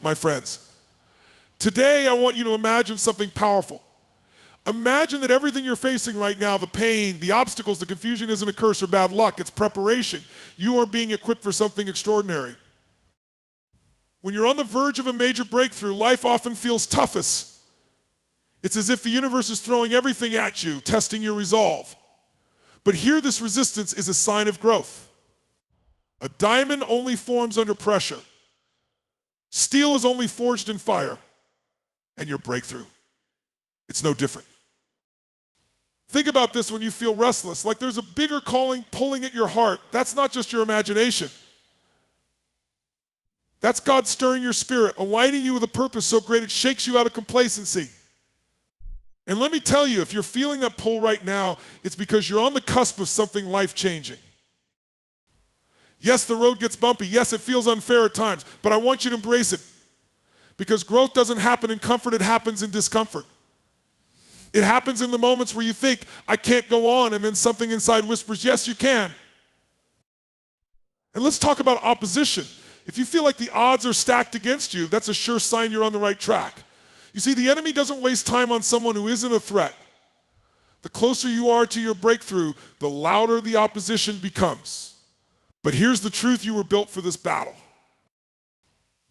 my friends. Today, I want you to imagine something powerful. Imagine that everything you're facing right now, the pain, the obstacles, the confusion isn't a curse or bad luck, it's preparation. You are being equipped for something extraordinary. When you're on the verge of a major breakthrough, life often feels toughest. It's as if the universe is throwing everything at you, testing your resolve. But here, this resistance is a sign of growth. A diamond only forms under pressure. Steel is only forged in fire. And your breakthrough, it's no different. Think about this when you feel restless, like there's a bigger calling pulling at your heart. That's not just your imagination. That's God stirring your spirit, aligning you with a purpose so great it shakes you out of complacency. And let me tell you, if you're feeling that pull right now, it's because you're on the cusp of something life-changing. Yes, the road gets bumpy. Yes, it feels unfair at times, but I want you to embrace it. Because growth doesn't happen in comfort, it happens in discomfort. It happens in the moments where you think, I can't go on, and then something inside whispers, yes, you can. And let's talk about opposition. If you feel like the odds are stacked against you, that's a sure sign you're on the right track. You see, the enemy doesn't waste time on someone who isn't a threat. The closer you are to your breakthrough, the louder the opposition becomes. But here's the truth, you were built for this battle.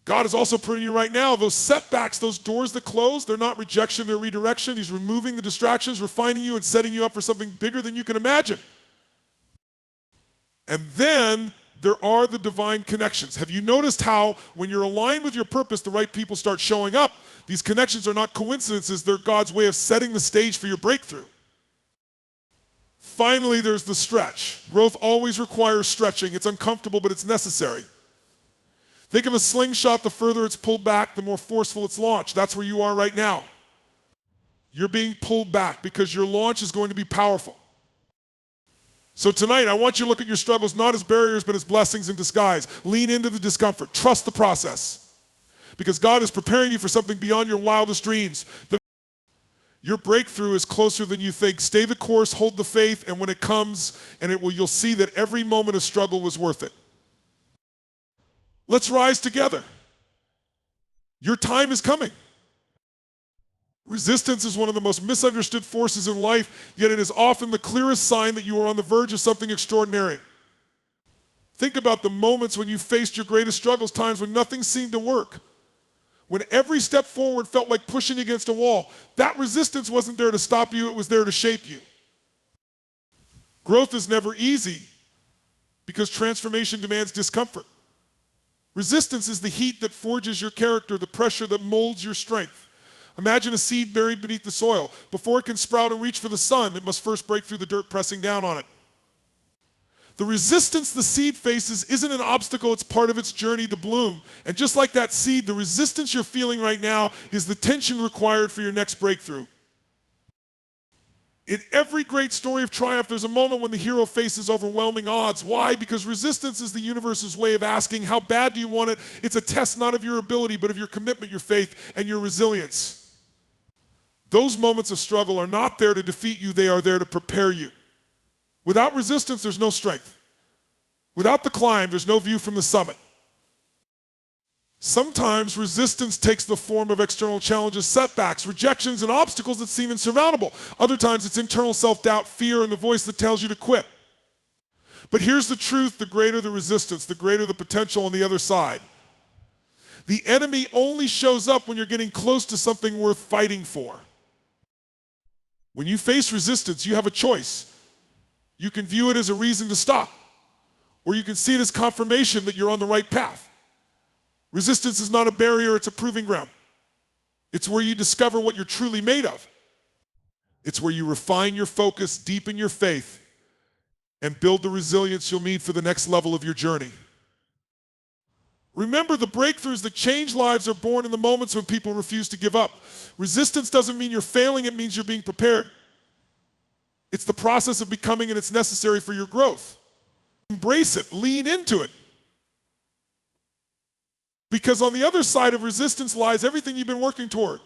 God is also putting you right now, those setbacks, those doors that close, they're not rejection, they're redirection. He's removing the distractions, refining you, and setting you up for something bigger than you can imagine. And then there are the divine connections. Have you noticed how when you're aligned with your purpose, the right people start showing up? These connections are not coincidences, they're God's way of setting the stage for your breakthrough. Finally, there's the stretch. Growth always requires stretching. It's uncomfortable, but it's necessary. Think of a slingshot, the further it's pulled back, the more forceful it's launched. That's where you are right now. You're being pulled back because your launch is going to be powerful. So tonight, I want you to look at your struggles not as barriers, but as blessings in disguise. Lean into the discomfort. Trust the process. Because God is preparing you for something beyond your wildest dreams. Your breakthrough is closer than you think. Stay the course, hold the faith, and when it comes, you'll see that every moment of struggle was worth it. Let's rise together. Your time is coming. Resistance is one of the most misunderstood forces in life, yet it is often the clearest sign that you are on the verge of something extraordinary. Think about the moments when you faced your greatest struggles, times when nothing seemed to work. When every step forward felt like pushing against a wall. That resistance wasn't there to stop you, it was there to shape you. Growth is never easy because transformation demands discomfort. Resistance is the heat that forges your character, the pressure that molds your strength. Imagine a seed buried beneath the soil. Before it can sprout and reach for the sun, it must first break through the dirt pressing down on it. The resistance the seed faces isn't an obstacle, it's part of its journey to bloom. And just like that seed, the resistance you're feeling right now is the tension required for your next breakthrough. In every great story of triumph, there's a moment when the hero faces overwhelming odds. Why? Because resistance is the universe's way of asking, how bad do you want it? It's a test not of your ability, but of your commitment, your faith, and your resilience. Those moments of struggle are not there to defeat you, they are there to prepare you. Without resistance, there's no strength. Without the climb, there's no view from the summit. Sometimes resistance takes the form of external challenges, setbacks, rejections, and obstacles that seem insurmountable. Other times it's internal self-doubt, fear, and the voice that tells you to quit. But here's the truth, the greater the resistance, the greater the potential on the other side. The enemy only shows up when you're getting close to something worth fighting for. When you face resistance, you have a choice. You can view it as a reason to stop, or you can see it as confirmation that you're on the right path. Resistance is not a barrier, it's a proving ground. It's where you discover what you're truly made of. It's where you refine your focus, deepen your faith, and build the resilience you'll need for the next level of your journey. Remember, the breakthroughs that change lives are born in the moments when people refuse to give up. Resistance doesn't mean you're failing, it means you're being prepared. It's the process of becoming, and it's necessary for your growth. Embrace it, lean into it. Because on the other side of resistance lies everything you've been working toward.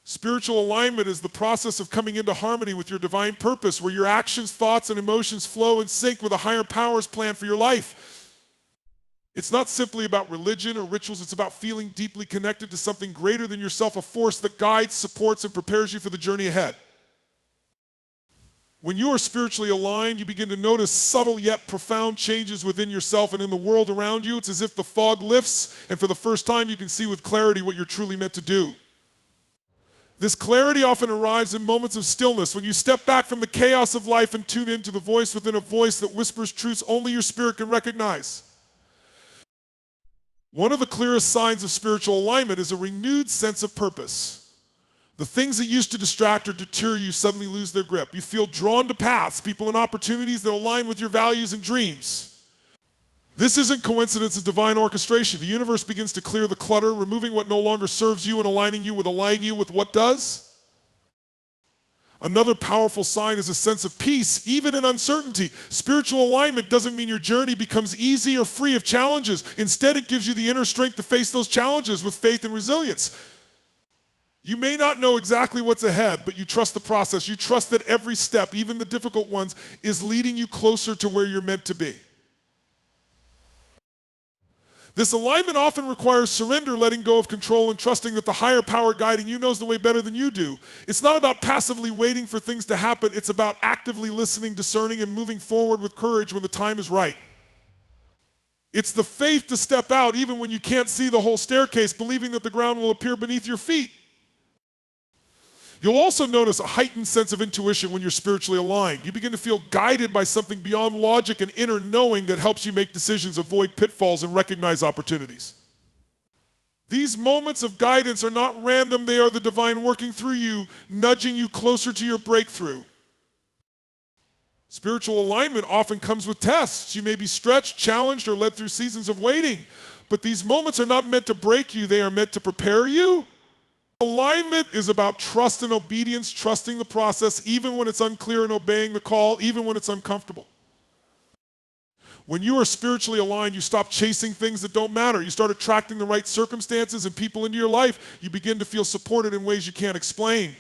Spiritual alignment is the process of coming into harmony with your divine purpose, where your actions, thoughts, and emotions flow in sync with a higher power's plan for your life. It's not simply about religion or rituals, it's about feeling deeply connected to something greater than yourself, a force that guides, supports, and prepares you for the journey ahead. When you are spiritually aligned, you begin to notice subtle yet profound changes within yourself and in the world around you. It's as if the fog lifts, and for the first time you can see with clarity what you're truly meant to do. This clarity often arrives in moments of stillness, when you step back from the chaos of life and tune into the voice within a voice that whispers truths only your spirit can recognize. One of the clearest signs of spiritual alignment is a renewed sense of purpose. The things that used to distract or deter you suddenly lose their grip. You feel drawn to paths, people, and opportunities that align with your values and dreams. This isn't coincidence, it's divine orchestration. The universe begins to clear the clutter, removing what no longer serves you and aligning you with what does. Another powerful sign is a sense of peace, even in uncertainty. Spiritual alignment doesn't mean your journey becomes easy or free of challenges. Instead, it gives you the inner strength to face those challenges with faith and resilience. You may not know exactly what's ahead, but you trust the process. You trust that every step, even the difficult ones, is leading you closer to where you're meant to be. This alignment often requires surrender, letting go of control, and trusting that the higher power guiding you knows the way better than you do. It's not about passively waiting for things to happen. It's about actively listening, discerning, and moving forward with courage when the time is right. It's the faith to step out even when you can't see the whole staircase, believing that the ground will appear beneath your feet. You'll also notice a heightened sense of intuition when you're spiritually aligned. You begin to feel guided by something beyond logic and inner knowing that helps you make decisions, avoid pitfalls, and recognize opportunities. These moments of guidance are not random. They are the divine working through you, nudging you closer to your breakthrough. Spiritual alignment often comes with tests. You may be stretched, challenged, or led through seasons of waiting. But these moments are not meant to break you. They are meant to prepare you. Alignment is about trust and obedience, trusting the process even when it's unclear, and obeying the call even when it's uncomfortable. When you are spiritually aligned, you stop chasing things that don't matter. You start attracting the right circumstances and people into your life. You begin to feel supported in ways you can't explain.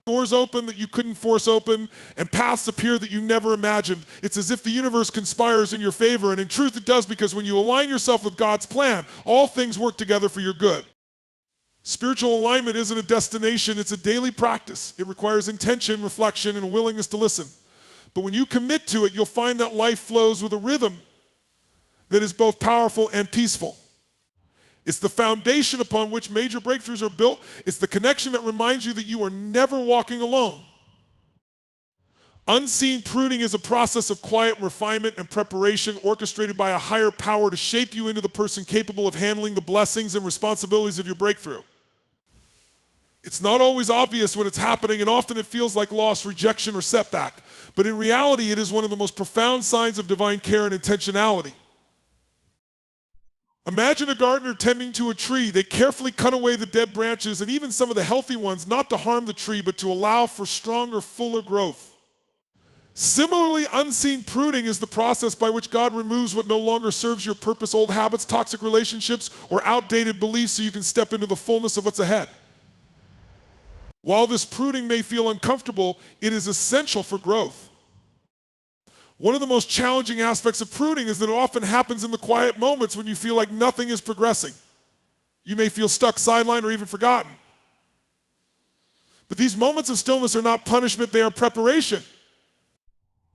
Doors open that you couldn't force open, and paths appear that you never imagined. It's as if the universe conspires in your favor, and in truth it does, because when you align yourself with God's plan, all things work together for your good. Spiritual alignment isn't a destination, it's a daily practice. It requires intention, reflection, and a willingness to listen. But when you commit to it, you'll find that life flows with a rhythm that is both powerful and peaceful. It's the foundation upon which major breakthroughs are built. It's the connection that reminds you that you are never walking alone. Unseen pruning is a process of quiet refinement and preparation orchestrated by a higher power to shape you into the person capable of handling the blessings and responsibilities of your breakthrough. It's not always obvious when it's happening, and often it feels like loss, rejection, or setback. But in reality, it is one of the most profound signs of divine care and intentionality. Imagine a gardener tending to a tree. They carefully cut away the dead branches and even some of the healthy ones, not to harm the tree, but to allow for stronger, fuller growth. Similarly, unseen pruning is the process by which God removes what no longer serves your purpose, old habits, toxic relationships, or outdated beliefs, so you can step into the fullness of what's ahead. While this pruning may feel uncomfortable, it is essential for growth. One of the most challenging aspects of pruning is that it often happens in the quiet moments when you feel like nothing is progressing. You may feel stuck, sidelined, or even forgotten. But these moments of stillness are not punishment, they are preparation.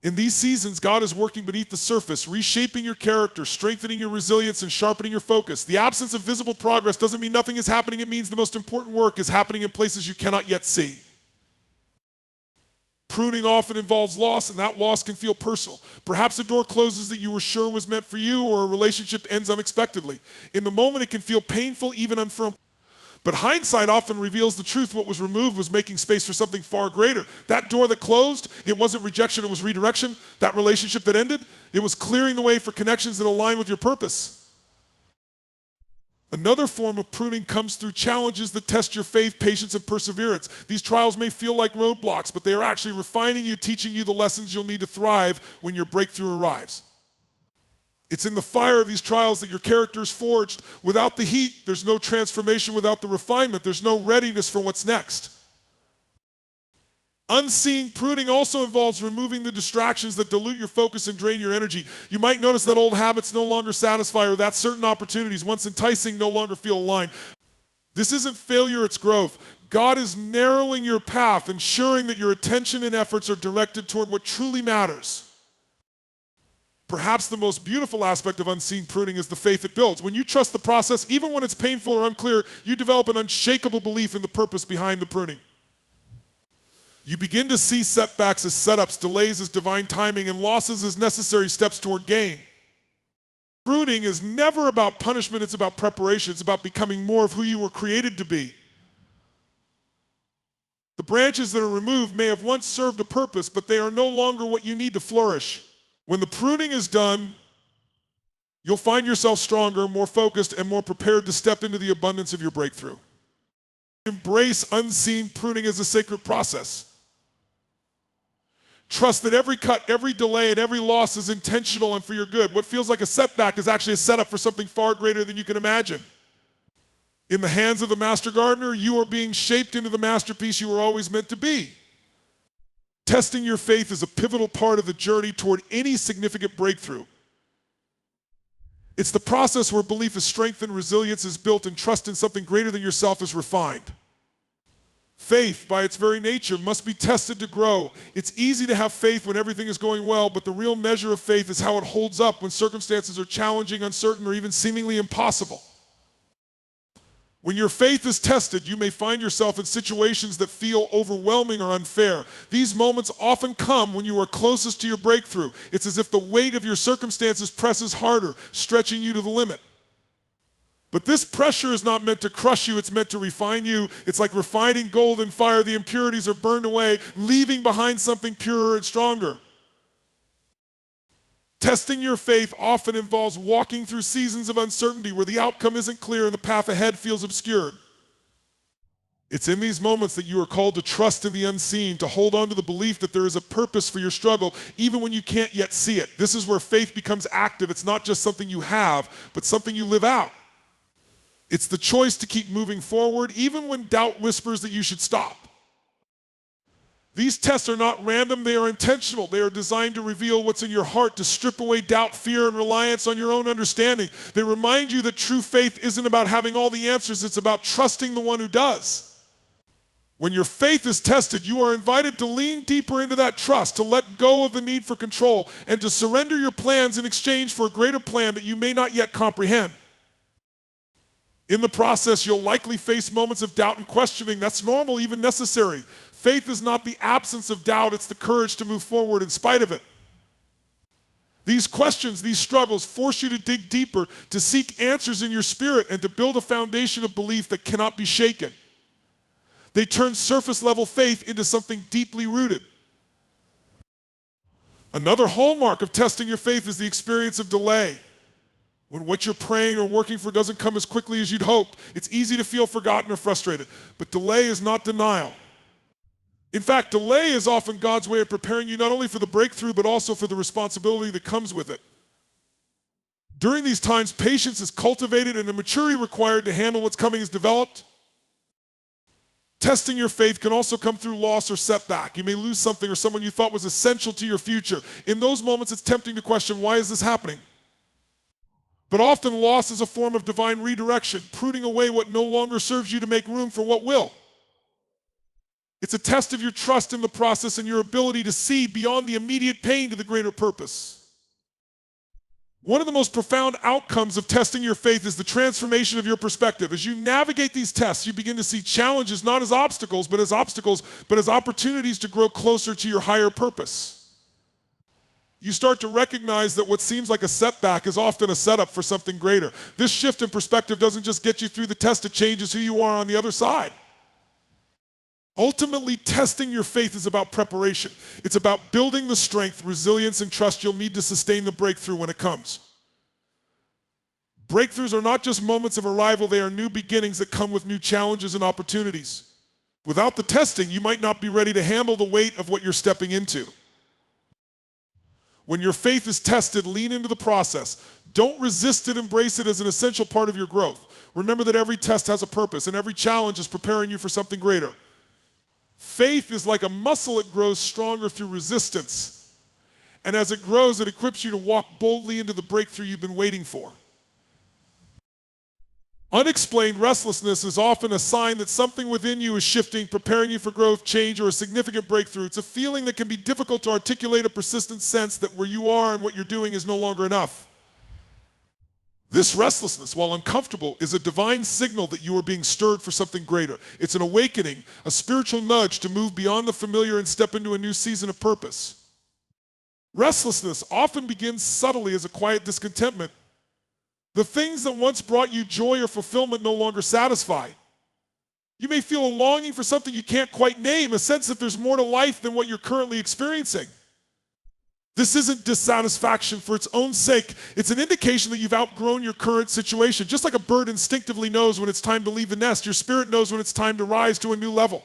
In these seasons, God is working beneath the surface, reshaping your character, strengthening your resilience, and sharpening your focus. The absence of visible progress doesn't mean nothing is happening. It means the most important work is happening in places you cannot yet see. Pruning often involves loss, and that loss can feel personal. Perhaps a door closes that you were sure was meant for you, or a relationship ends unexpectedly. In the moment, it can feel painful, even unfirm. But hindsight often reveals the truth. What was removed was making space for something far greater. That door that closed, it wasn't rejection, it was redirection. That relationship that ended, it was clearing the way for connections that align with your purpose. Another form of pruning comes through challenges that test your faith, patience, and perseverance. These trials may feel like roadblocks, but they are actually refining you, teaching you the lessons you'll need to thrive when your breakthrough arrives. It's in the fire of these trials that your character is forged. Without the heat, there's no transformation. Without the refinement, there's no readiness for what's next. Unseen pruning also involves removing the distractions that dilute your focus and drain your energy. You might notice that old habits no longer satisfy, or that certain opportunities, once enticing, no longer feel aligned. This isn't failure, it's growth. God is narrowing your path, ensuring that your attention and efforts are directed toward what truly matters. Perhaps the most beautiful aspect of unseen pruning is the faith it builds. When you trust the process, even when it's painful or unclear, you develop an unshakable belief in the purpose behind the pruning. You begin to see setbacks as setups, delays as divine timing, and losses as necessary steps toward gain. Pruning is never about punishment, it's about preparation. It's about becoming more of who you were created to be. The branches that are removed may have once served a purpose, but they are no longer what you need to flourish. When the pruning is done, you'll find yourself stronger, more focused, and more prepared to step into the abundance of your breakthrough. Embrace unseen pruning as a sacred process. Trust that every cut, every delay, and every loss is intentional and for your good. What feels like a setback is actually a setup for something far greater than you can imagine. In the hands of the master gardener, you are being shaped into the masterpiece you were always meant to be. Testing your faith is a pivotal part of the journey toward any significant breakthrough. It's the process where belief is strengthened, resilience is built, and trust in something greater than yourself is refined. Faith, by its very nature, must be tested to grow. It's easy to have faith when everything is going well, but the real measure of faith is how it holds up when circumstances are challenging, uncertain, or even seemingly impossible. When your faith is tested, you may find yourself in situations that feel overwhelming or unfair. These moments often come when you are closest to your breakthrough. It's as if the weight of your circumstances presses harder, stretching you to the limit. But this pressure is not meant to crush you, it's meant to refine you. It's like refining gold in fire. The impurities are burned away, leaving behind something purer and stronger. Testing your faith often involves walking through seasons of uncertainty where the outcome isn't clear and the path ahead feels obscured. It's in these moments that you are called to trust in the unseen, to hold on to the belief that there is a purpose for your struggle, even when you can't yet see it. This is where faith becomes active. It's not just something you have, but something you live out. It's the choice to keep moving forward, even when doubt whispers that you should stop. These tests are not random, they are intentional. They are designed to reveal what's in your heart, to strip away doubt, fear, and reliance on your own understanding. They remind you that true faith isn't about having all the answers, it's about trusting the one who does. When your faith is tested, you are invited to lean deeper into that trust, to let go of the need for control, and to surrender your plans in exchange for a greater plan that you may not yet comprehend. In the process, you'll likely face moments of doubt and questioning. That's normal, even necessary. Faith is not the absence of doubt, it's the courage to move forward in spite of it. These questions, these struggles force you to dig deeper, to seek answers in your spirit, and to build a foundation of belief that cannot be shaken. They turn surface-level faith into something deeply rooted. Another hallmark of testing your faith is the experience of delay. When what you're praying or working for doesn't come as quickly as you'd hoped, it's easy to feel forgotten or frustrated. But delay is not denial. In fact, delay is often God's way of preparing you not only for the breakthrough, but also for the responsibility that comes with it. During these times, patience is cultivated and the maturity required to handle what's coming is developed. Testing your faith can also come through loss or setback. You may lose something or someone you thought was essential to your future. In those moments, it's tempting to question, why is this happening? But often loss is a form of divine redirection, pruning away what no longer serves you to make room for what will. It's a test of your trust in the process and your ability to see beyond the immediate pain to the greater purpose. One of the most profound outcomes of testing your faith is the transformation of your perspective. As you navigate these tests, you begin to see challenges not as obstacles, but as opportunities to grow closer to your higher purpose. You start to recognize that what seems like a setback is often a setup for something greater. This shift in perspective doesn't just get you through the test, it changes who you are on the other side. Ultimately, testing your faith is about preparation. It's about building the strength, resilience, and trust you'll need to sustain the breakthrough when it comes. Breakthroughs are not just moments of arrival, they are new beginnings that come with new challenges and opportunities. Without the testing, you might not be ready to handle the weight of what you're stepping into. When your faith is tested, lean into the process. Don't resist it, embrace it as an essential part of your growth. Remember that every test has a purpose and every challenge is preparing you for something greater. Faith is like a muscle. It grows stronger through resistance. And as it grows, it equips you to walk boldly into the breakthrough you've been waiting for. Unexplained restlessness is often a sign that something within you is shifting, preparing you for growth, change, or a significant breakthrough. It's a feeling that can be difficult to articulate, a persistent sense that where you are and what you're doing is no longer enough. This restlessness, while uncomfortable, is a divine signal that you are being stirred for something greater. It's an awakening, a spiritual nudge to move beyond the familiar and step into a new season of purpose. Restlessness often begins subtly as a quiet discontentment. The things that once brought you joy or fulfillment no longer satisfy. You may feel a longing for something you can't quite name, a sense that there's more to life than what you're currently experiencing. This isn't dissatisfaction for its own sake. It's an indication that you've outgrown your current situation. Just like a bird instinctively knows when it's time to leave the nest, your spirit knows when it's time to rise to a new level.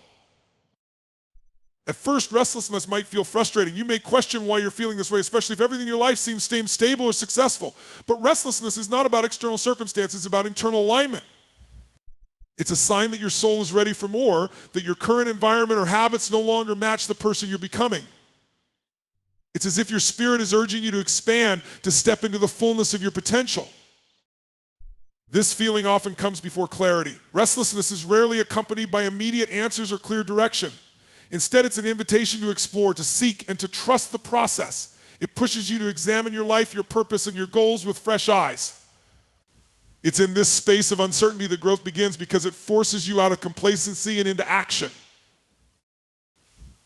At first, restlessness might feel frustrating. You may question why you're feeling this way, especially if everything in your life seems stable or successful. But restlessness is not about external circumstances, it's about internal alignment. It's a sign that your soul is ready for more, that your current environment or habits no longer match the person you're becoming. It's as if your spirit is urging you to expand, to step into the fullness of your potential. This feeling often comes before clarity. Restlessness is rarely accompanied by immediate answers or clear direction. Instead, it's an invitation to explore, to seek, and to trust the process. It pushes you to examine your life, your purpose, and your goals with fresh eyes. It's in this space of uncertainty that growth begins because it forces you out of complacency and into action.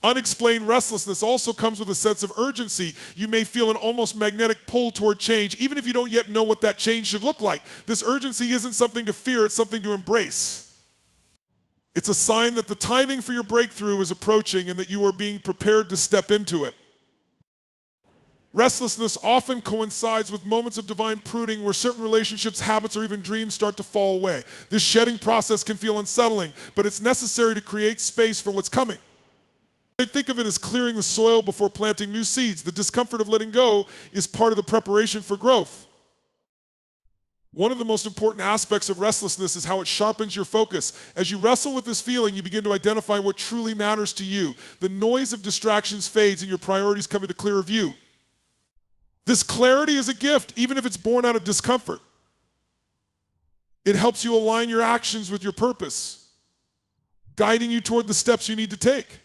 Unexplained restlessness also comes with a sense of urgency. You may feel an almost magnetic pull toward change, even if you don't yet know what that change should look like. This urgency isn't something to fear, it's something to embrace. It's a sign that the timing for your breakthrough is approaching and that you are being prepared to step into it. Restlessness often coincides with moments of divine pruning where certain relationships, habits, or even dreams start to fall away. This shedding process can feel unsettling, but it's necessary to create space for what's coming. I think of it as clearing the soil before planting new seeds. The discomfort of letting go is part of the preparation for growth. One of the most important aspects of restlessness is how it sharpens your focus. As you wrestle with this feeling, you begin to identify what truly matters to you. The noise of distractions fades and your priorities come into clearer view. This clarity is a gift, even if it's born out of discomfort. It helps you align your actions with your purpose, guiding you toward the steps you need to take.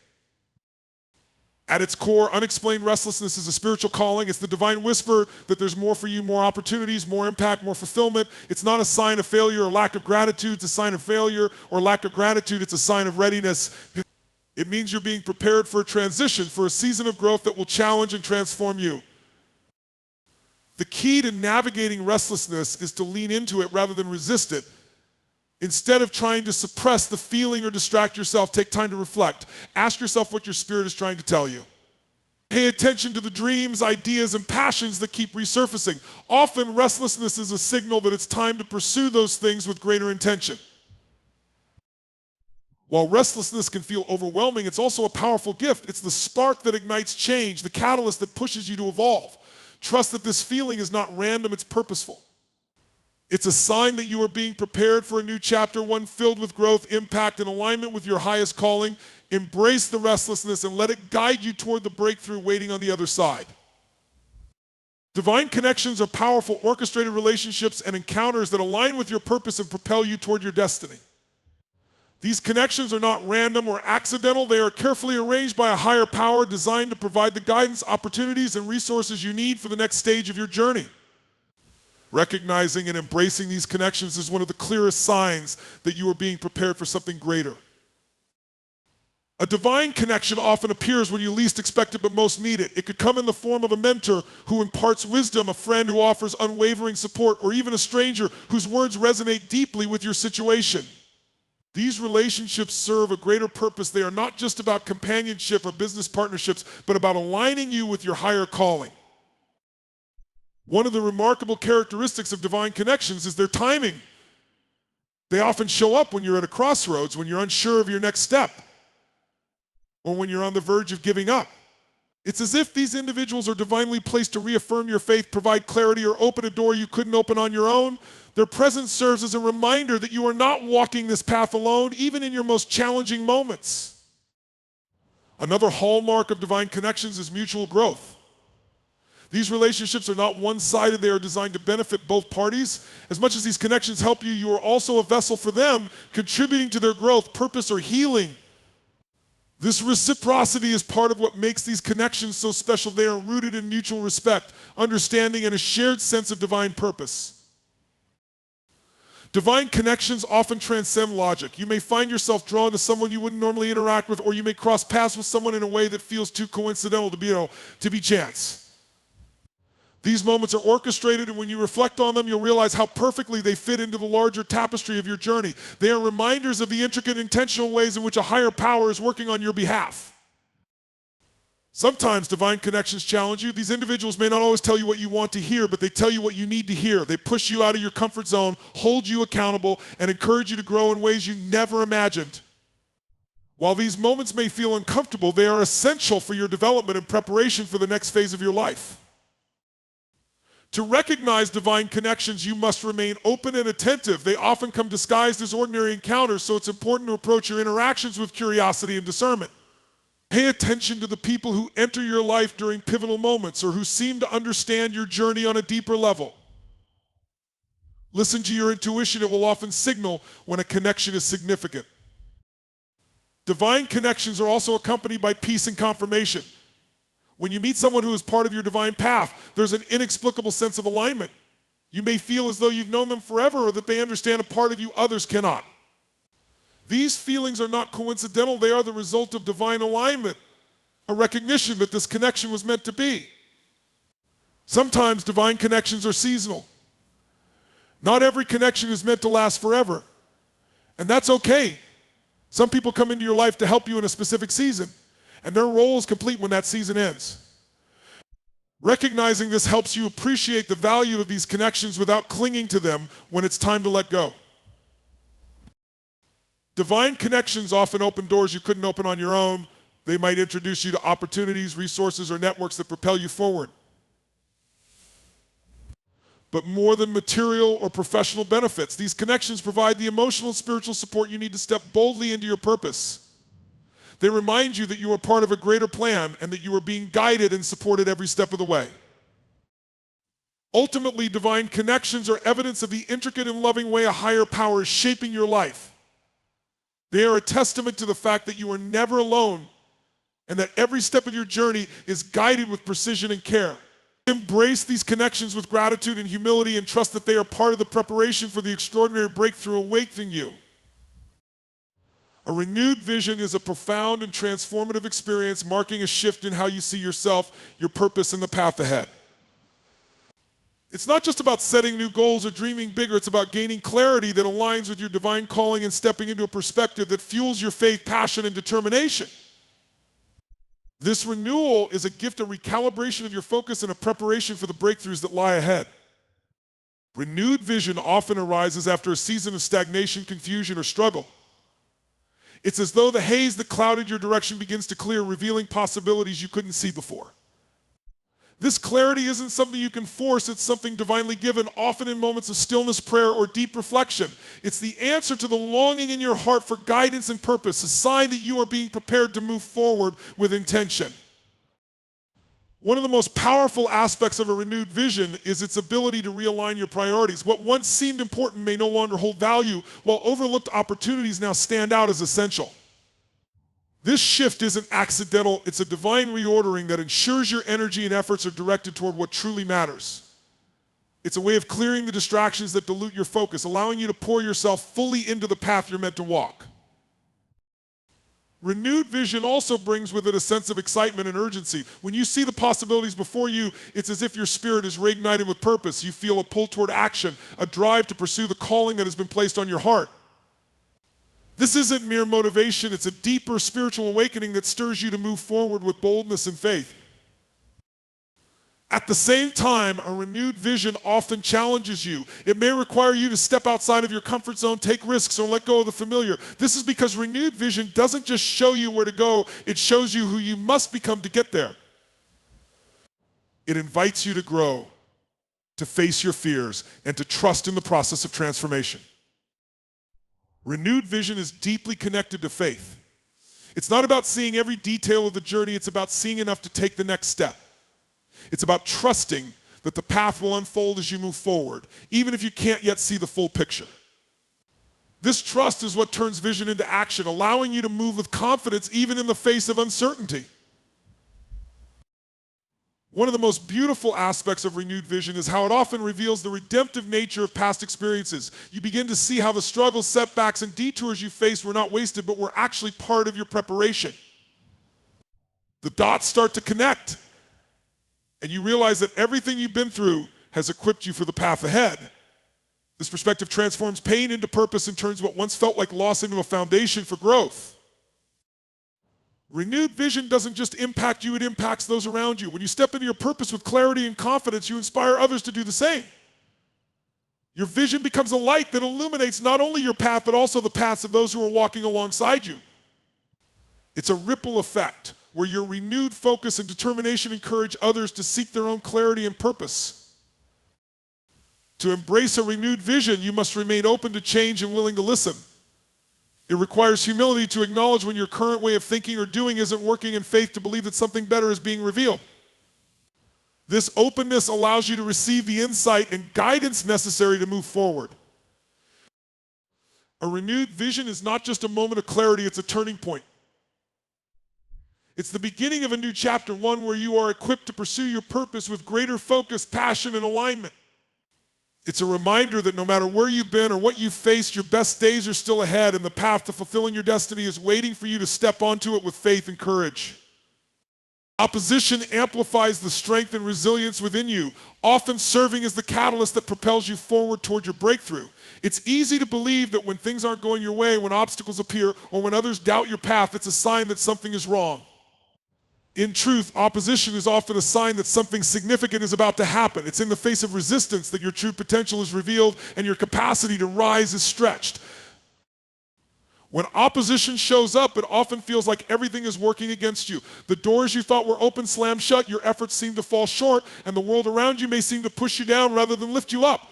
At its core, unexplained restlessness is a spiritual calling. It's the divine whisper that there's more for you, more opportunities, more impact, more fulfillment. It's not a sign of failure or lack of gratitude. It's a sign of failure or lack of gratitude. It's a sign of readiness. It means you're being prepared for a transition, for a season of growth that will challenge and transform you. The key to navigating restlessness is to lean into it rather than resist it. Instead of trying to suppress the feeling or distract yourself, take time to reflect. Ask yourself what your spirit is trying to tell you. Pay attention to the dreams, ideas, and passions that keep resurfacing. Often, restlessness is a signal that it's time to pursue those things with greater intention. While restlessness can feel overwhelming, it's also a powerful gift. It's the spark that ignites change, the catalyst that pushes you to evolve. Trust that this feeling is not random, it's purposeful. It's a sign that you are being prepared for a new chapter, one filled with growth, impact, and alignment with your highest calling. Embrace the restlessness and let it guide you toward the breakthrough waiting on the other side. Divine connections are powerful, orchestrated relationships and encounters that align with your purpose and propel you toward your destiny. These connections are not random or accidental. They are carefully arranged by a higher power designed to provide the guidance, opportunities, and resources you need for the next stage of your journey. Recognizing and embracing these connections is one of the clearest signs that you are being prepared for something greater. A divine connection often appears when you least expect it but most need it. It could come in the form of a mentor who imparts wisdom, a friend who offers unwavering support, or even a stranger whose words resonate deeply with your situation. These relationships serve a greater purpose. They are not just about companionship or business partnerships, but about aligning you with your higher calling. One of the remarkable characteristics of divine connections is their timing. They often show up when you're at a crossroads, when you're unsure of your next step, or when you're on the verge of giving up. It's as if these individuals are divinely placed to reaffirm your faith, provide clarity, or open a door you couldn't open on your own. Their presence serves as a reminder that you are not walking this path alone, even in your most challenging moments. Another hallmark of divine connections is mutual growth. These relationships are not one-sided, they are designed to benefit both parties. As much as these connections help you, you are also a vessel for them, contributing to their growth, purpose, or healing. This reciprocity is part of what makes these connections so special. They are rooted in mutual respect, understanding, and a shared sense of divine purpose. Divine connections often transcend logic. You may find yourself drawn to someone you wouldn't normally interact with, or you may cross paths with someone in a way that feels too coincidental to be chance. These moments are orchestrated, and when you reflect on them, you'll realize how perfectly they fit into the larger tapestry of your journey. They are reminders of the intricate, intentional ways in which a higher power is working on your behalf. Sometimes divine connections challenge you. These individuals may not always tell you what you want to hear, but they tell you what you need to hear. They push you out of your comfort zone, hold you accountable, and encourage you to grow in ways you never imagined. While these moments may feel uncomfortable, they are essential for your development and preparation for the next phase of your life. To recognize divine connections, you must remain open and attentive. They often come disguised as ordinary encounters, so it's important to approach your interactions with curiosity and discernment. Pay attention to the people who enter your life during pivotal moments or who seem to understand your journey on a deeper level. Listen to your intuition. It will often signal when a connection is significant. Divine connections are also accompanied by peace and confirmation. When you meet someone who is part of your divine path, there's an inexplicable sense of alignment. You may feel as though you've known them forever or that they understand a part of you others cannot. These feelings are not coincidental. They are the result of divine alignment, a recognition that this connection was meant to be. Sometimes divine connections are seasonal. Not every connection is meant to last forever, and that's okay. Some people come into your life to help you in a specific season, and their role is complete when that season ends. Recognizing this helps you appreciate the value of these connections without clinging to them when it's time to let go. Divine connections often open doors you couldn't open on your own. They might introduce you to opportunities, resources, or networks that propel you forward. But more than material or professional benefits, these connections provide the emotional and spiritual support you need to step boldly into your purpose. They remind you that you are part of a greater plan and that you are being guided and supported every step of the way. Ultimately, divine connections are evidence of the intricate and loving way a higher power is shaping your life. They are a testament to the fact that you are never alone and that every step of your journey is guided with precision and care. Embrace these connections with gratitude and humility and trust that they are part of the preparation for the extraordinary breakthrough awaiting you. A renewed vision is a profound and transformative experience, marking a shift in how you see yourself, your purpose, and the path ahead. It's not just about setting new goals or dreaming bigger. It's about gaining clarity that aligns with your divine calling and stepping into a perspective that fuels your faith, passion, and determination. This renewal is a gift of recalibration of your focus and a preparation for the breakthroughs that lie ahead. Renewed vision often arises after a season of stagnation, confusion, or struggle. It's as though the haze that clouded your direction begins to clear, revealing possibilities you couldn't see before. This clarity isn't something you can force, it's something divinely given, often in moments of stillness, prayer, or deep reflection. It's the answer to the longing in your heart for guidance and purpose, a sign that you are being prepared to move forward with intention. One of the most powerful aspects of a renewed vision is its ability to realign your priorities. What once seemed important may no longer hold value, while overlooked opportunities now stand out as essential. This shift isn't accidental, it's a divine reordering that ensures your energy and efforts are directed toward what truly matters. It's a way of clearing the distractions that dilute your focus, allowing you to pour yourself fully into the path you're meant to walk. Renewed vision also brings with it a sense of excitement and urgency. When you see the possibilities before you, it's as if your spirit is reignited with purpose. You feel a pull toward action, a drive to pursue the calling that has been placed on your heart. This isn't mere motivation, it's a deeper spiritual awakening that stirs you to move forward with boldness and faith. At the same time, a renewed vision often challenges you. It may require you to step outside of your comfort zone, take risks, or let go of the familiar. This is because renewed vision doesn't just show you where to go, it shows you who you must become to get there. It invites you to grow, to face your fears, and to trust in the process of transformation. Renewed vision is deeply connected to faith. It's not about seeing every detail of the journey, it's about seeing enough to take the next step. It's about trusting that the path will unfold as you move forward, even if you can't yet see the full picture. This trust is what turns vision into action, allowing you to move with confidence even in the face of uncertainty. One of the most beautiful aspects of renewed vision is how it often reveals the redemptive nature of past experiences. You begin to see how the struggles, setbacks, and detours you faced were not wasted, but were actually part of your preparation. The dots start to connect, and you realize that everything you've been through has equipped you for the path ahead. This perspective transforms pain into purpose and turns what once felt like loss into a foundation for growth. Renewed vision doesn't just impact you, it impacts those around you. When you step into your purpose with clarity and confidence, you inspire others to do the same. Your vision becomes a light that illuminates not only your path, but also the paths of those who are walking alongside you. It's a ripple effect where your renewed focus and determination encourage others to seek their own clarity and purpose. To embrace a renewed vision, you must remain open to change and willing to listen. It requires humility to acknowledge when your current way of thinking or doing isn't working, and faith to believe that something better is being revealed. This openness allows you to receive the insight and guidance necessary to move forward. A renewed vision is not just a moment of clarity, it's a turning point. It's the beginning of a new chapter, one where you are equipped to pursue your purpose with greater focus, passion, and alignment. It's a reminder that no matter where you've been or what you've faced, your best days are still ahead, and the path to fulfilling your destiny is waiting for you to step onto it with faith and courage. Opposition amplifies the strength and resilience within you, often serving as the catalyst that propels you forward toward your breakthrough. It's easy to believe that when things aren't going your way, when obstacles appear, or when others doubt your path, it's a sign that something is wrong. In truth, opposition is often a sign that something significant is about to happen. It's in the face of resistance that your true potential is revealed and your capacity to rise is stretched. When opposition shows up, it often feels like everything is working against you. The doors you thought were open slam shut, your efforts seem to fall short, and the world around you may seem to push you down rather than lift you up.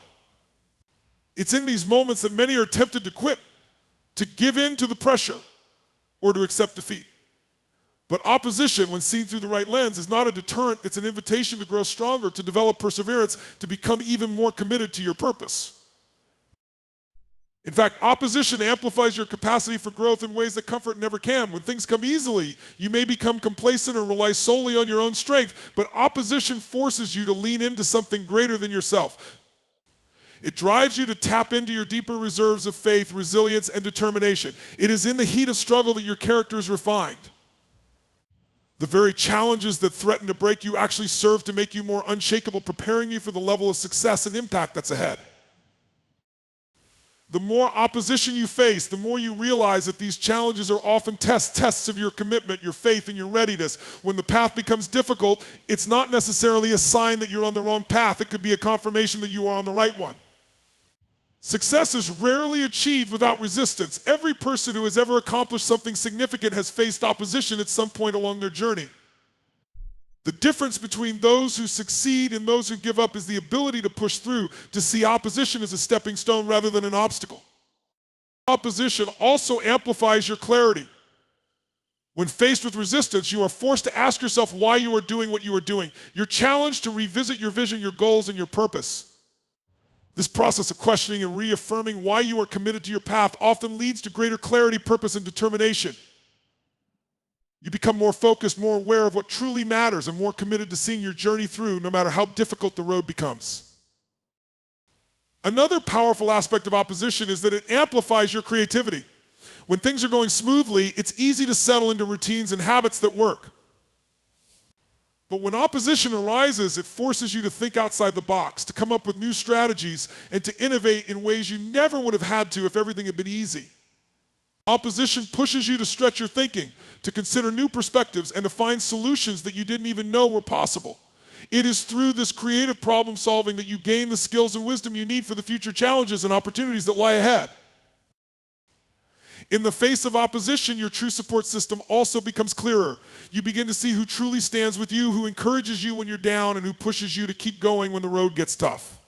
It's in these moments that many are tempted to quit, to give in to the pressure, or to accept defeat. But opposition, when seen through the right lens, is not a deterrent. It's an invitation to grow stronger, to develop perseverance, to become even more committed to your purpose. In fact, opposition amplifies your capacity for growth in ways that comfort never can. When things come easily, you may become complacent or rely solely on your own strength, but opposition forces you to lean into something greater than yourself. It drives you to tap into your deeper reserves of faith, resilience, and determination. It is in the heat of struggle that your character is refined. The very challenges that threaten to break you actually serve to make you more unshakable, preparing you for the level of success and impact that's ahead. The more opposition you face, the more you realize that these challenges are often tests of your commitment, your faith, and your readiness. When the path becomes difficult, it's not necessarily a sign that you're on the wrong path. It could be a confirmation that you are on the right one. Success is rarely achieved without resistance. Every person who has ever accomplished something significant has faced opposition at some point along their journey. The difference between those who succeed and those who give up is the ability to push through, to see opposition as a stepping stone rather than an obstacle. Opposition also amplifies your clarity. When faced with resistance, you are forced to ask yourself why you are doing what you are doing. You're challenged to revisit your vision, your goals, and your purpose. This process of questioning and reaffirming why you are committed to your path often leads to greater clarity, purpose, and determination. You become more focused, more aware of what truly matters, and more committed to seeing your journey through, no matter how difficult the road becomes. Another powerful aspect of opposition is that it amplifies your creativity. When things are going smoothly, it's easy to settle into routines and habits that work. But when opposition arises, it forces you to think outside the box, to come up with new strategies, and to innovate in ways you never would have had to if everything had been easy. Opposition pushes you to stretch your thinking, to consider new perspectives, and to find solutions that you didn't even know were possible. It is through this creative problem solving that you gain the skills and wisdom you need for the future challenges and opportunities that lie ahead. In the face of opposition, your true support system also becomes clearer. You begin to see who truly stands with you, who encourages you when you're down, and who pushes you to keep going when the road gets tough.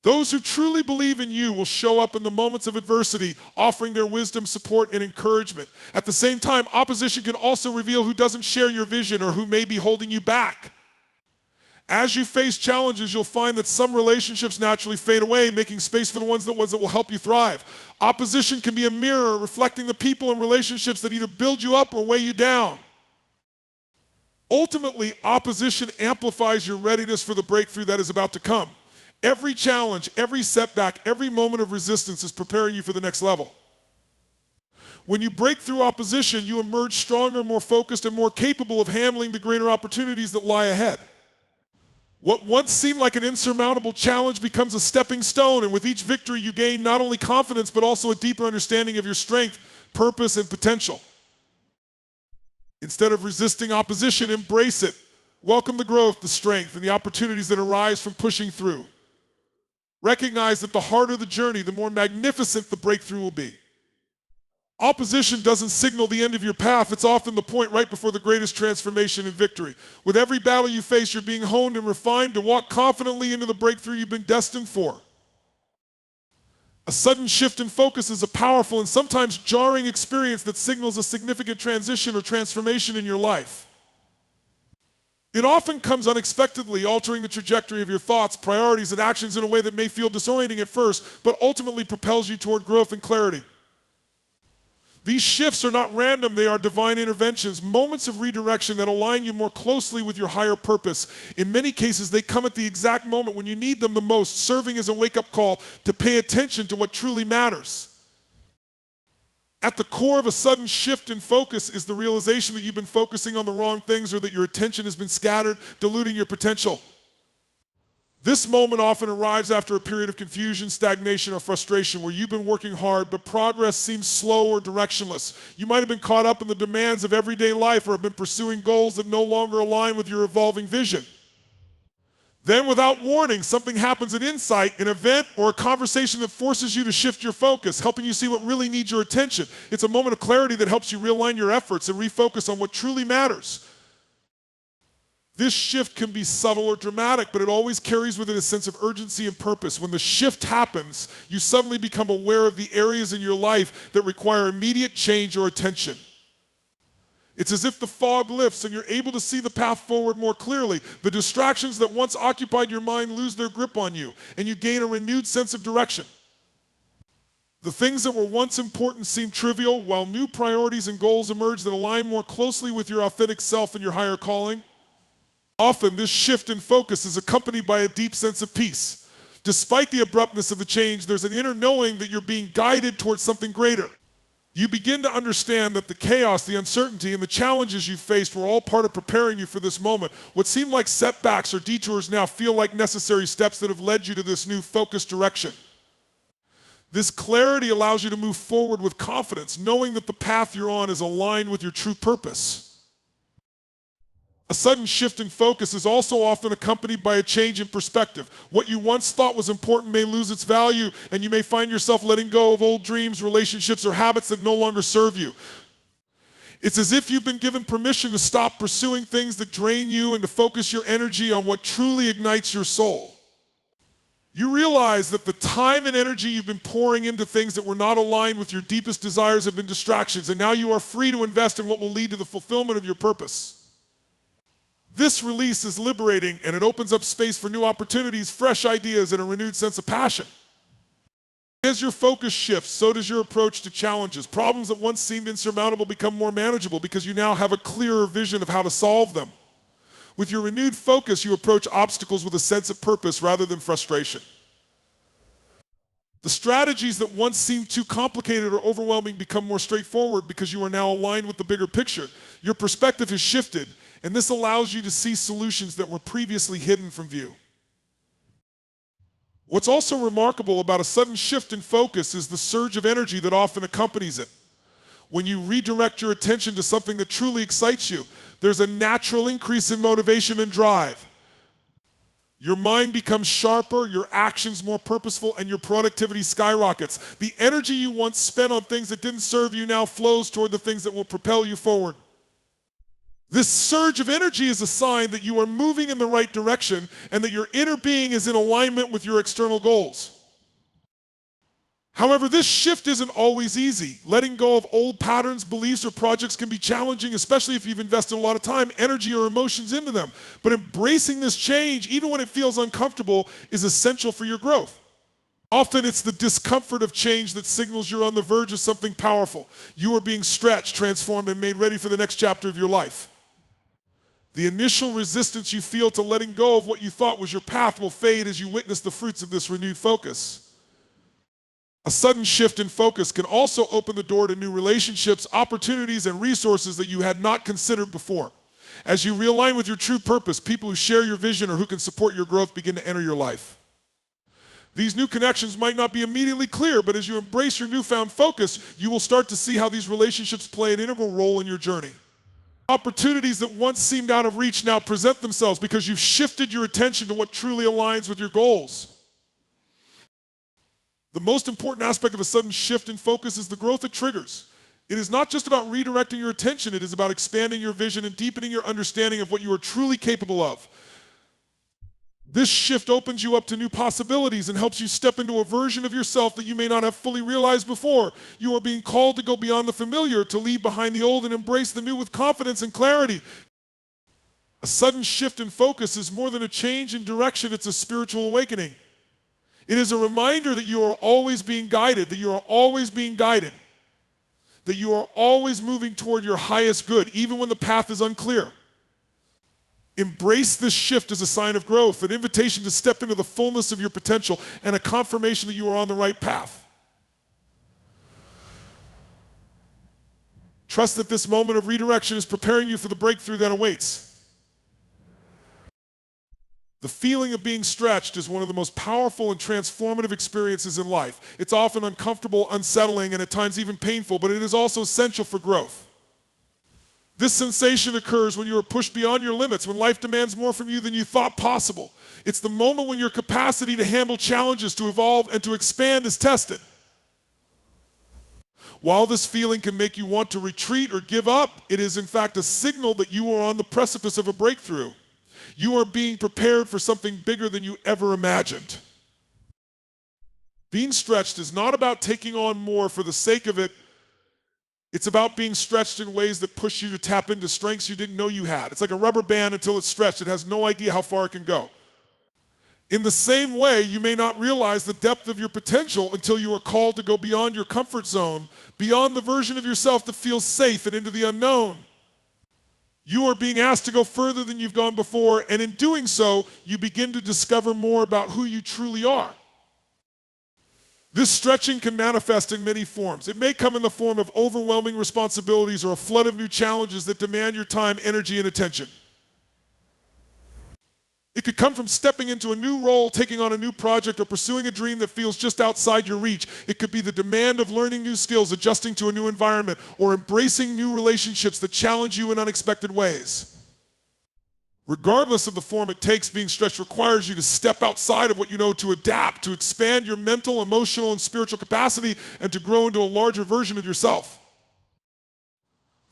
Those who truly believe in you will show up in the moments of adversity, offering their wisdom, support, and encouragement. At the same time, opposition can also reveal who doesn't share your vision or who may be holding you back. As you face challenges, you'll find that some relationships naturally fade away, making space for the ones that will help you thrive. Opposition can be a mirror reflecting the people and relationships that either build you up or weigh you down. Ultimately, opposition amplifies your readiness for the breakthrough that is about to come. Every challenge, every setback, every moment of resistance is preparing you for the next level. When you break through opposition, you emerge stronger, more focused, and more capable of handling the greater opportunities that lie ahead. What once seemed like an insurmountable challenge becomes a stepping stone, and with each victory you gain not only confidence but also a deeper understanding of your strength, purpose, and potential. Instead of resisting opposition, embrace it. Welcome the growth, the strength, and the opportunities that arise from pushing through. Recognize that the harder the journey, the more magnificent the breakthrough will be. Opposition doesn't signal the end of your path. It's often the point right before the greatest transformation and victory. With every battle you face, you're being honed and refined to walk confidently into the breakthrough you've been destined for. A sudden shift in focus is a powerful and sometimes jarring experience that signals a significant transition or transformation in your life. It often comes unexpectedly, altering the trajectory of your thoughts, priorities, and actions in a way that may feel disorienting at first, but ultimately propels you toward growth and clarity. These shifts are not random, they are divine interventions, moments of redirection that align you more closely with your higher purpose. In many cases, they come at the exact moment when you need them the most, serving as a wake-up call to pay attention to what truly matters. At the core of a sudden shift in focus is the realization that you've been focusing on the wrong things or that your attention has been scattered, diluting your potential. This moment often arrives after a period of confusion, stagnation, or frustration where you've been working hard, but progress seems slow or directionless. You might have been caught up in the demands of everyday life or have been pursuing goals that no longer align with your evolving vision. Then, without warning, something happens, an insight, an event, or a conversation that forces you to shift your focus, helping you see what really needs your attention. It's a moment of clarity that helps you realign your efforts and refocus on what truly matters. This shift can be subtle or dramatic, but it always carries with it a sense of urgency and purpose. When the shift happens, you suddenly become aware of the areas in your life that require immediate change or attention. It's as if the fog lifts and you're able to see the path forward more clearly. The distractions that once occupied your mind lose their grip on you, and you gain a renewed sense of direction. The things that were once important seem trivial, while new priorities and goals emerge that align more closely with your authentic self and your higher calling. Often, this shift in focus is accompanied by a deep sense of peace. Despite the abruptness of the change, there's an inner knowing that you're being guided towards something greater. You begin to understand that the chaos, the uncertainty, and the challenges you faced were all part of preparing you for this moment. What seemed like setbacks or detours now feel like necessary steps that have led you to this new focused direction. This clarity allows you to move forward with confidence, knowing that the path you're on is aligned with your true purpose. A sudden shift in focus is also often accompanied by a change in perspective. What you once thought was important may lose its value, and you may find yourself letting go of old dreams, relationships, or habits that no longer serve you. It's as if you've been given permission to stop pursuing things that drain you and to focus your energy on what truly ignites your soul. You realize that the time and energy you've been pouring into things that were not aligned with your deepest desires have been distractions, and now you are free to invest in what will lead to the fulfillment of your purpose. This release is liberating, and it opens up space for new opportunities, fresh ideas, and a renewed sense of passion. As your focus shifts, so does your approach to challenges. Problems that once seemed insurmountable become more manageable because you now have a clearer vision of how to solve them. With your renewed focus, you approach obstacles with a sense of purpose rather than frustration. The strategies that once seemed too complicated or overwhelming become more straightforward because you are now aligned with the bigger picture. Your perspective has shifted, and this allows you to see solutions that were previously hidden from view. What's also remarkable about a sudden shift in focus is the surge of energy that often accompanies it. When you redirect your attention to something that truly excites you, there's a natural increase in motivation and drive. Your mind becomes sharper, your actions more purposeful, and your productivity skyrockets. The energy you once spent on things that didn't serve you now flows toward the things that will propel you forward. This surge of energy is a sign that you are moving in the right direction and that your inner being is in alignment with your external goals. However, this shift isn't always easy. Letting go of old patterns, beliefs, or projects can be challenging, especially if you've invested a lot of time, energy, or emotions into them. But embracing this change, even when it feels uncomfortable, is essential for your growth. Often it's the discomfort of change that signals you're on the verge of something powerful. You are being stretched, transformed, and made ready for the next chapter of your life. The initial resistance you feel to letting go of what you thought was your path will fade as you witness the fruits of this renewed focus. A sudden shift in focus can also open the door to new relationships, opportunities, and resources that you had not considered before. As you realign with your true purpose, people who share your vision or who can support your growth begin to enter your life. These new connections might not be immediately clear, but as you embrace your newfound focus, you will start to see how these relationships play an integral role in your journey. Opportunities that once seemed out of reach now present themselves because you've shifted your attention to what truly aligns with your goals. The most important aspect of a sudden shift in focus is the growth it triggers. It is not just about redirecting your attention, it is about expanding your vision and deepening your understanding of what you are truly capable of. This shift opens you up to new possibilities and helps you step into a version of yourself that you may not have fully realized before. You are being called to go beyond the familiar, to leave behind the old and embrace the new with confidence and clarity. A sudden shift in focus is more than a change in direction, it's a spiritual awakening. It is a reminder that you are always being guided, that you are always being guided, that you are always moving toward your highest good, even when the path is unclear. Embrace this shift as a sign of growth, an invitation to step into the fullness of your potential, and a confirmation that you are on the right path. Trust that this moment of redirection is preparing you for the breakthrough that awaits. The feeling of being stretched is one of the most powerful and transformative experiences in life. It's often uncomfortable, unsettling, and at times even painful, but it is also essential for growth. This sensation occurs when you are pushed beyond your limits, when life demands more from you than you thought possible. It's the moment when your capacity to handle challenges, to evolve, and to expand is tested. While this feeling can make you want to retreat or give up, it is in fact a signal that you are on the precipice of a breakthrough. You are being prepared for something bigger than you ever imagined. Being stretched is not about taking on more for the sake of it. It's about being stretched in ways that push you to tap into strengths you didn't know you had. It's like a rubber band until it's stretched. It has no idea how far it can go. In the same way, you may not realize the depth of your potential until you are called to go beyond your comfort zone, beyond the version of yourself that feels safe and into the unknown. You are being asked to go further than you've gone before, and in doing so, you begin to discover more about who you truly are. This stretching can manifest in many forms. It may come in the form of overwhelming responsibilities or a flood of new challenges that demand your time, energy, and attention. It could come from stepping into a new role, taking on a new project, or pursuing a dream that feels just outside your reach. It could be the demand of learning new skills, adjusting to a new environment, or embracing new relationships that challenge you in unexpected ways. Regardless of the form it takes, being stretched requires you to step outside of what you know, to adapt, to expand your mental, emotional, and spiritual capacity, and to grow into a larger version of yourself.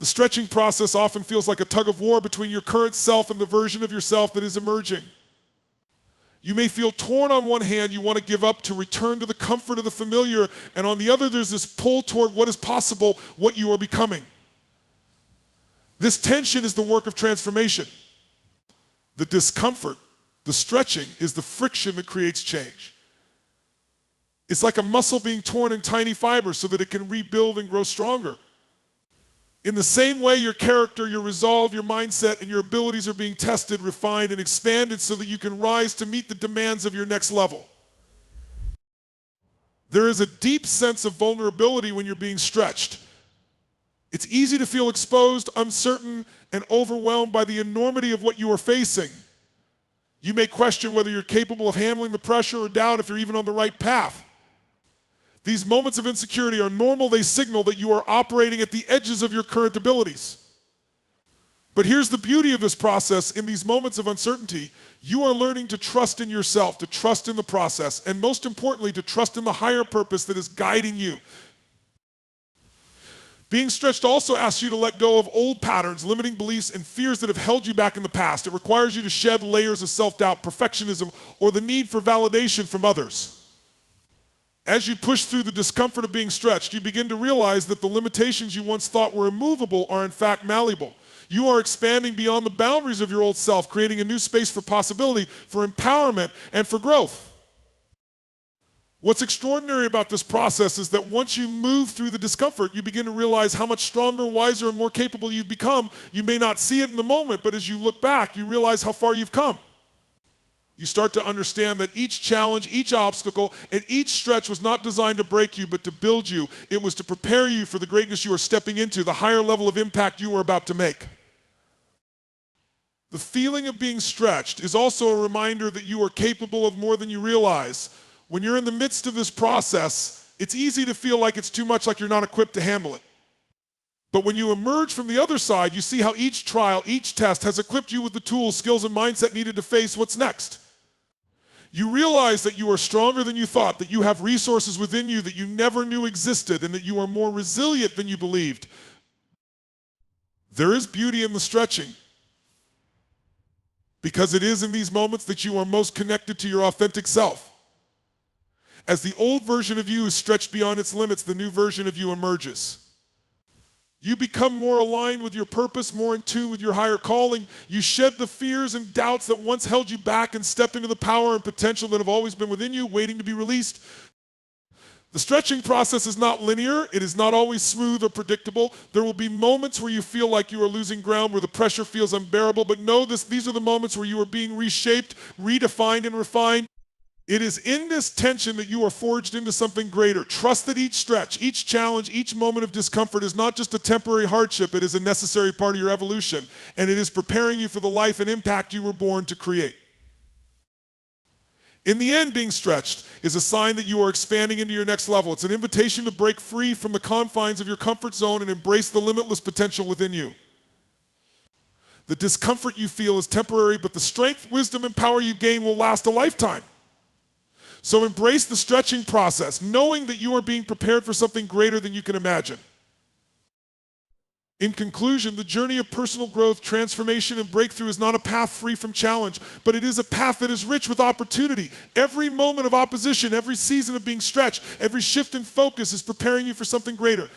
The stretching process often feels like a tug of war between your current self and the version of yourself that is emerging. You may feel torn. On one hand, you want to give up to return to the comfort of the familiar, and on the other, there's this pull toward what is possible, what you are becoming. This tension is the work of transformation. The discomfort, the stretching, is the friction that creates change. It's like a muscle being torn in tiny fibers so that it can rebuild and grow stronger. In the same way, your character, your resolve, your mindset, and your abilities are being tested, refined, and expanded so that you can rise to meet the demands of your next level. There is a deep sense of vulnerability when you're being stretched. It's easy to feel exposed, uncertain, and overwhelmed by the enormity of what you are facing. You may question whether you're capable of handling the pressure or doubt if you're even on the right path. These moments of insecurity are normal. They signal that you are operating at the edges of your current abilities. But here's the beauty of this process. In these moments of uncertainty, you are learning to trust in yourself, to trust in the process, and most importantly, to trust in the higher purpose that is guiding you. Being stretched also asks you to let go of old patterns, limiting beliefs, and fears that have held you back in the past. It requires you to shed layers of self-doubt, perfectionism, or the need for validation from others. As you push through the discomfort of being stretched, you begin to realize that the limitations you once thought were immovable are in fact malleable. You are expanding beyond the boundaries of your old self, creating a new space for possibility, for empowerment, and for growth. What's extraordinary about this process is that once you move through the discomfort, you begin to realize how much stronger, wiser, and more capable you've become. You may not see it in the moment, but as you look back, you realize how far you've come. You start to understand that each challenge, each obstacle, and each stretch was not designed to break you, but to build you. It was to prepare you for the greatness you are stepping into, the higher level of impact you are about to make. The feeling of being stretched is also a reminder that you are capable of more than you realize. When you're in the midst of this process, it's easy to feel like it's too much, like you're not equipped to handle it. But when you emerge from the other side, you see how each trial, each test has equipped you with the tools, skills, and mindset needed to face what's next. You realize that you are stronger than you thought, that you have resources within you that you never knew existed, and that you are more resilient than you believed. There is beauty in the stretching, because it is in these moments that you are most connected to your authentic self. As the old version of you is stretched beyond its limits, the new version of you emerges. You become more aligned with your purpose, more in tune with your higher calling. You shed the fears and doubts that once held you back and step into the power and potential that have always been within you, waiting to be released. The stretching process is not linear. It is not always smooth or predictable. There will be moments where you feel like you are losing ground, where the pressure feels unbearable, but know this, these are the moments where you are being reshaped, redefined, and refined. It is in this tension that you are forged into something greater. Trust that each stretch, each challenge, each moment of discomfort is not just a temporary hardship, it is a necessary part of your evolution, and it is preparing you for the life and impact you were born to create. In the end, being stretched is a sign that you are expanding into your next level. It's an invitation to break free from the confines of your comfort zone and embrace the limitless potential within you. The discomfort you feel is temporary, but the strength, wisdom, and power you gain will last a lifetime. So embrace the stretching process, knowing that you are being prepared for something greater than you can imagine. In conclusion, the journey of personal growth, transformation, and breakthrough is not a path free from challenge, but it is a path that is rich with opportunity. Every moment of opposition, every season of being stretched, every shift in focus is preparing you for something greater.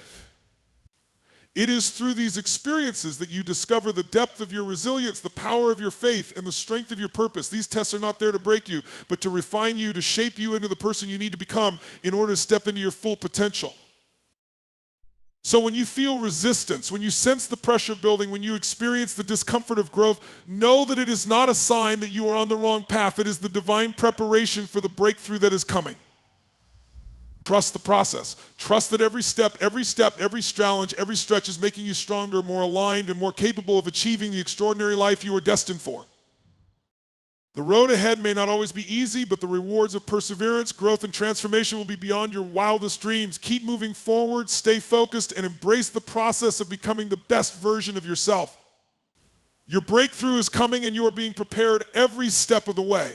It is through these experiences that you discover the depth of your resilience, the power of your faith, and the strength of your purpose. These tests are not there to break you, but to refine you, to shape you into the person you need to become in order to step into your full potential. So when you feel resistance, when you sense the pressure building, when you experience the discomfort of growth, know that it is not a sign that you are on the wrong path. It is the divine preparation for the breakthrough that is coming. Trust the process. Trust that every step, every challenge, every stretch is making you stronger, more aligned, and more capable of achieving the extraordinary life you are destined for. The road ahead may not always be easy, but the rewards of perseverance, growth, and transformation will be beyond your wildest dreams. Keep moving forward, stay focused, and embrace the process of becoming the best version of yourself. Your breakthrough is coming, and you are being prepared every step of the way.